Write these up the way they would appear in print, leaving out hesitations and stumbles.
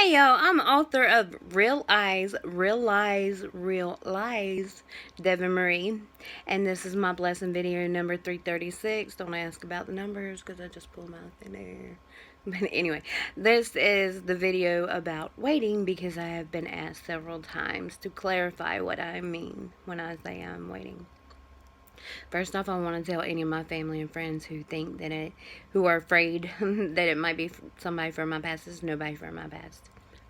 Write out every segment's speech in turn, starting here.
Hey y'all, I'm author of Real Eyes, Real Lies, Real Lies, Devin Marie. And this is my blessing video number 336. Don't ask about the numbers because I just pulled them out of thin air. But anyway, this is the video about waiting because I have been asked several times to clarify what I mean when I say I'm waiting. First off, I want to tell any of my family and friends who think that who are afraid that it might be somebody from my past. It's nobody from my past.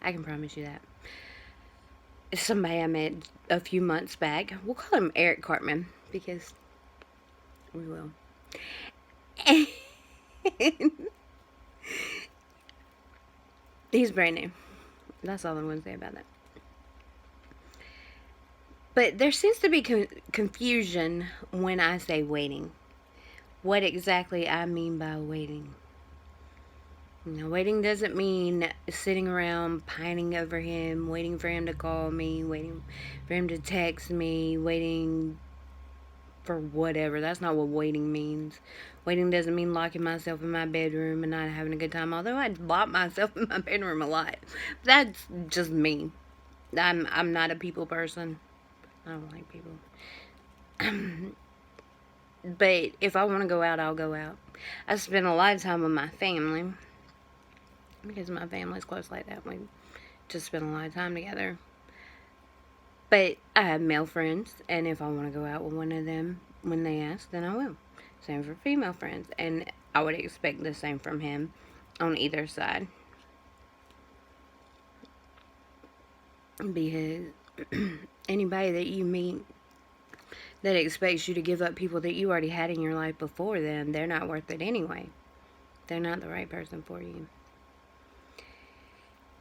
I can promise you that. It's somebody I met a few months back. We'll call him Eric Cartman because we will. And he's brand new. That's all I'm going to say about that. But there seems to be confusion when I say waiting. What exactly I mean by waiting. Now, waiting doesn't mean sitting around pining over him, waiting for him to call me, waiting for him to text me, waiting for whatever. That's not what waiting means. Waiting doesn't mean locking myself in my bedroom and not having a good time, although I lock myself in my bedroom a lot. That's just me. I'm not a people person. I don't like people. But if I want to go out, I'll go out. I spend a lot of time with my family because my family's close like that. We just spend a lot of time together. But I have male friends, and if I want to go out with one of them when they ask, then I will. Same for female friends, and I would expect the same from him on either side. Because anybody that you meet that expects you to give up people that you already had in your life before them, they're not worth it anyway. They're not the right person for you.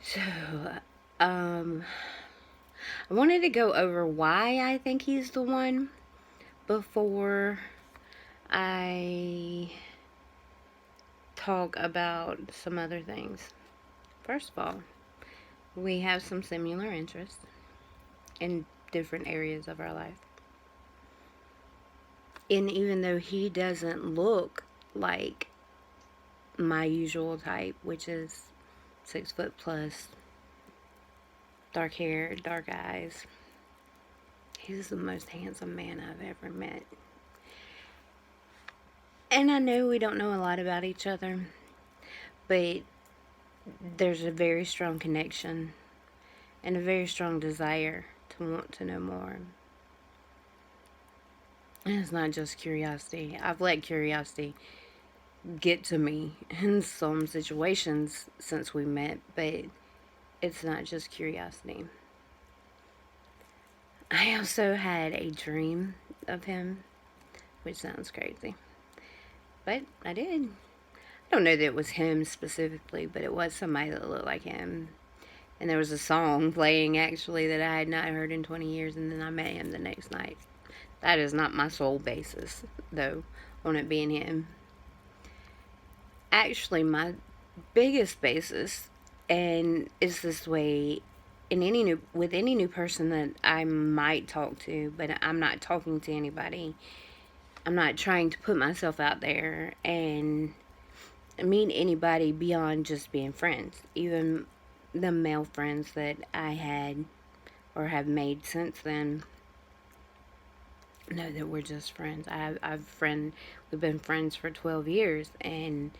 So, I wanted to go over why I think he's the one before I talk about some other things. First of all, we have some similar interests in different areas of our life. And even though he doesn't look like my usual type, which is 6 foot plus, dark hair, dark eyes, he's the most handsome man I've ever met. And I know we don't know a lot about each other, but there's a very strong connection and a very strong desire to want to know more. And it's not just curiosity. I've let curiosity get to me in some situations since we met, but it's not just curiosity. I also had a dream of him, which sounds crazy, but I did. I don't know that it was him specifically, but it was somebody that looked like him. And there was a song playing, actually, that I had not heard in 20 years, and then I met him the next night. That is not my sole basis, though, on it being him. Actually, my biggest basis, and is this way with any new person that I might talk to, but I'm not talking to anybody. I'm not trying to put myself out there and meet anybody beyond just being friends. Even the male friends that I had or have made since then know that we're just friends. We've been friends for 12 years, and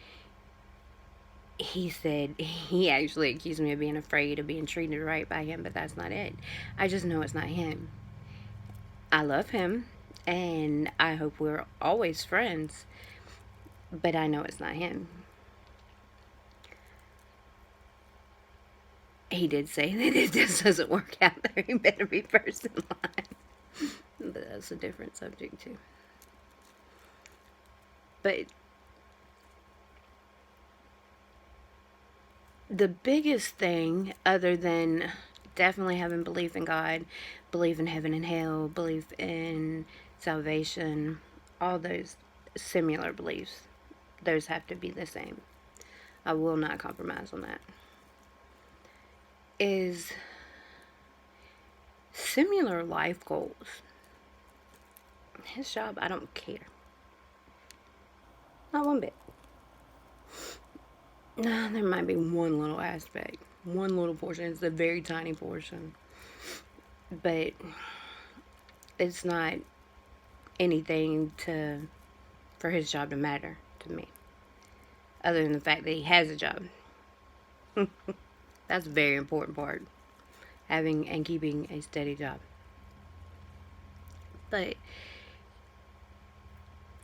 he said he actually accused me of being afraid of being treated right by him, but that's not it. I just know it's not him. I love him, and I hope we're always friends, but I know it's not him. He did say that if this doesn't work out, there he better be first in line. But that's a different subject, too. But the biggest thing, other than definitely having belief in God, belief in heaven and hell, belief in salvation, all those similar beliefs, those have to be the same. I will not compromise on that. Is similar life goals. His job, I don't care. Not one bit. Nah, there might be one little aspect, one little portion. It's a very tiny portion, but it's not anything for his job to matter to me, other than the fact that he has a job. That's a very important part, having and keeping a steady job. But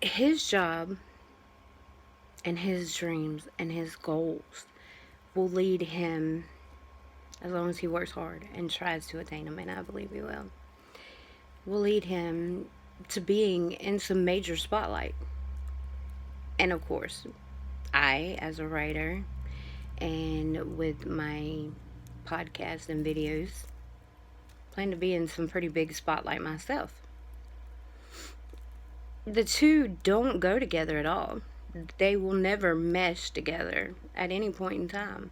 his job and his dreams and his goals will lead him, as long as he works hard and tries to attain them, and I believe he will lead him to being in some major spotlight. And of course, I, as a writer, and with my podcasts and videos, plan to be in some pretty big spotlight myself. The two don't go together at all. They will never mesh together at any point in time.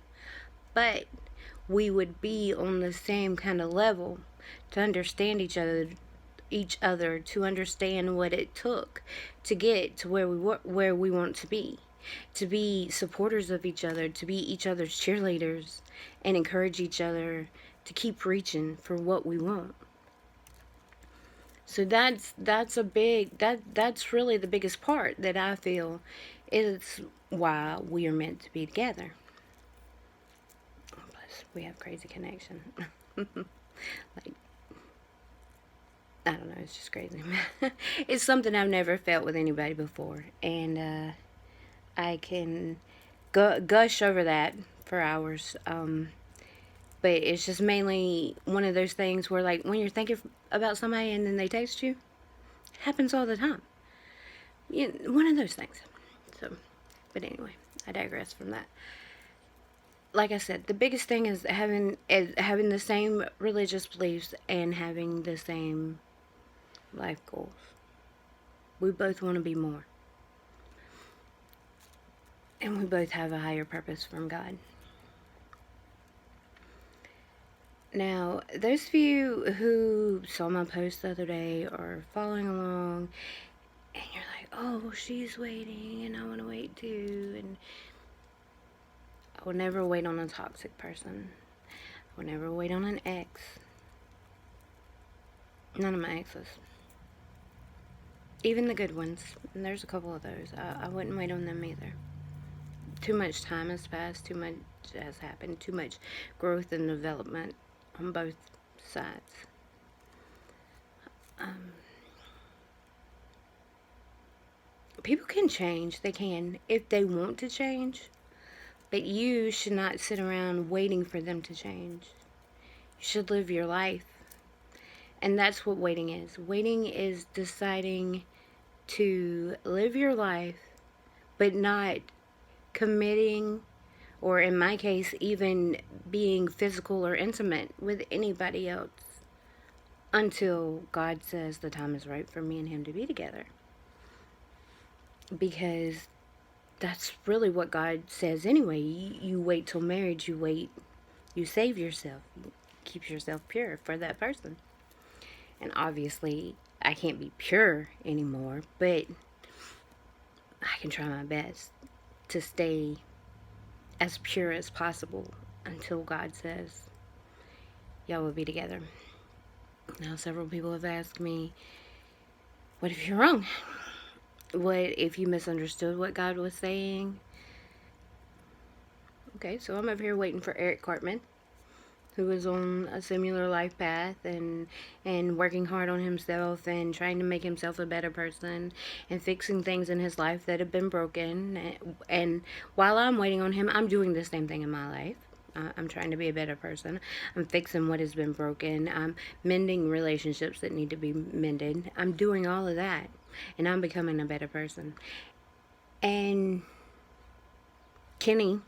But we would be on the same kind of level to understand each other, to understand what it took to get to where we want to be supporters of each other, to be each other's cheerleaders, and encourage each other to keep reaching for what we want. So that's really the biggest part that I feel is why we are meant to be together. Plus, we have crazy connection. Like, I don't know, it's just crazy. It's something I've never felt with anybody before, and I can gush over that for hours. But it's just mainly one of those things where, like, when you're thinking about somebody and then they text you, it happens all the time. One of those things. So, but anyway, I digress from that. Like I said, the biggest thing is having the same religious beliefs and having the same life goals. We both want to be more. And we both have a higher purpose from God. Now, those of you who saw my post the other day or following along, and you're like, oh, she's waiting, and I want to wait too, and I will never wait on a toxic person. I will never wait on an ex. None of my exes. Even the good ones, and there's a couple of those, I wouldn't wait on them either. Too much time has passed, too much has happened, too much growth and development on both sides. People can change. They can if they want to change. But you should not sit around waiting for them to change. You should live your life. And that's what waiting is. Waiting is deciding to live your life, but not committing, or in my case, even being physical or intimate with anybody else until God says the time is right for me and him to be together. Because that's really what God says anyway. You wait till marriage, you save yourself, you keep yourself pure for that person. And obviously, I can't be pure anymore, but I can try my best to stay as pure as possible until God says y'all will be together. Now, several people have asked me, what if you're wrong? What if you misunderstood what God was saying? Okay, so I'm over here waiting for Eric Cartman, who is on a similar life path and working hard on himself and trying to make himself a better person and fixing things in his life that have been broken. And while I'm waiting on him, I'm doing the same thing in my life. I'm trying to be a better person. I'm fixing what has been broken. I'm mending relationships that need to be mended. I'm doing all of that, and I'm becoming a better person. And Kenny,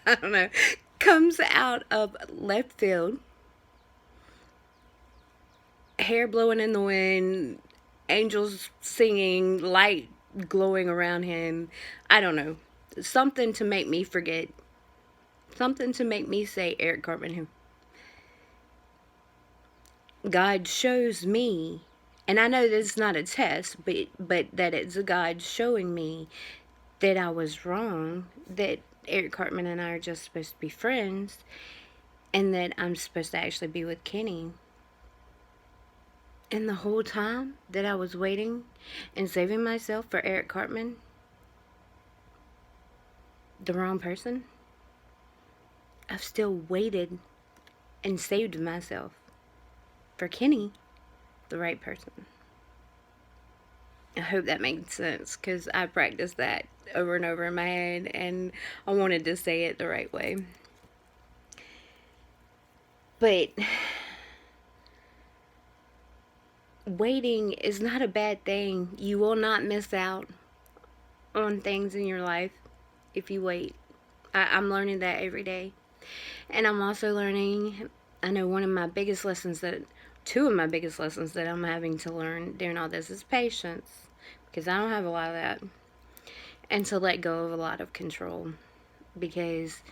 I don't know, comes out of left field, hair blowing in the wind, angels singing, light glowing around him. I don't know. Something to make me forget. Something to make me say, Eric Cartman who? God shows me, and I know this is not a test, but that it's God showing me that I was wrong, that Eric Cartman and I are just supposed to be friends, and that I'm supposed to actually be with Kenny. And the whole time that I was waiting and saving myself for Eric Cartman, the wrong person, I've still waited and saved myself for Kenny, the right person. I hope that makes sense, because I practiced that over and over in my head, and I wanted to say it the right way. But waiting is not a bad thing. You will not miss out on things in your life if you wait. I'm learning that every day. And I'm also learning, I know two of my biggest lessons that I'm having to learn during all this is patience, because I don't have a lot of that, and to let go of a lot of control, because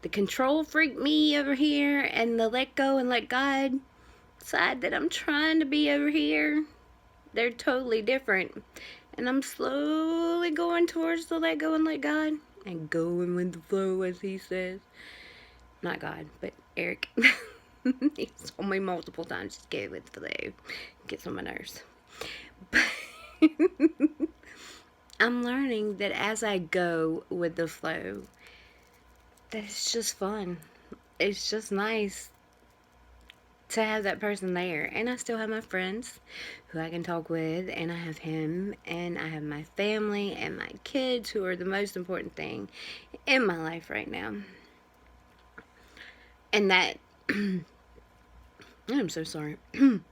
the control freak me over here and the let go and let God side that I'm trying to be over here, they're totally different. And I'm slowly going towards the let go and let God, and going with the flow, as he says. Not God, but Eric. He's told me multiple times, just go with the flow. Gets on my nerves. But I'm learning that as I go with the flow, that it's just fun. It's just nice to have that person there. And I still have my friends who I can talk with, and I have him, and I have my family and my kids, who are the most important thing in my life right now. And that I'm so sorry. And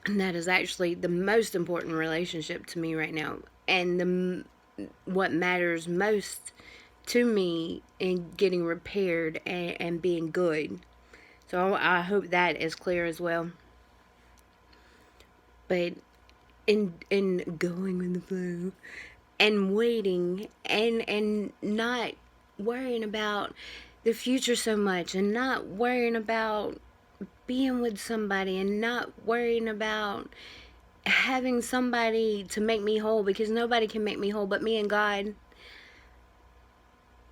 that is actually the most important relationship to me right now, and what matters most to me in getting repaired and being good. So I hope that is clear as well. But in going with the flow and waiting and not worrying about the future so much, and not worrying about being with somebody, and not worrying about having somebody to make me whole, because nobody can make me whole but me and God,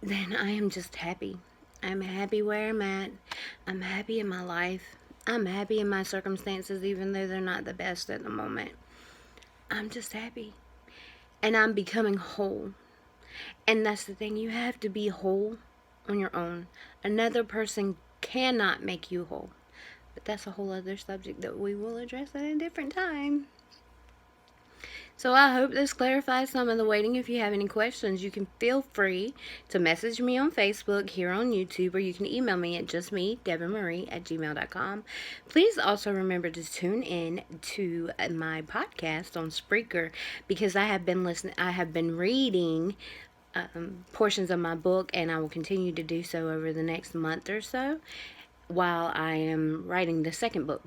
then I am just happy. I'm happy where I'm at. I'm happy in my life. I'm happy in my circumstances, even though they're not the best at the moment. I'm just happy. And I'm becoming whole. And that's the thing. You have to be whole on your own. Another person cannot make you whole. But that's a whole other subject that we will address at a different time. So I hope this clarifies some of the waiting. If you have any questions, you can feel free to message me on Facebook, here on YouTube, or you can email me at justme.deborahmarie@gmail.com. Please also remember to tune in to my podcast on Spreaker, because I have been reading portions of my book, and I will continue to do so over the next month or so, while I am writing the second book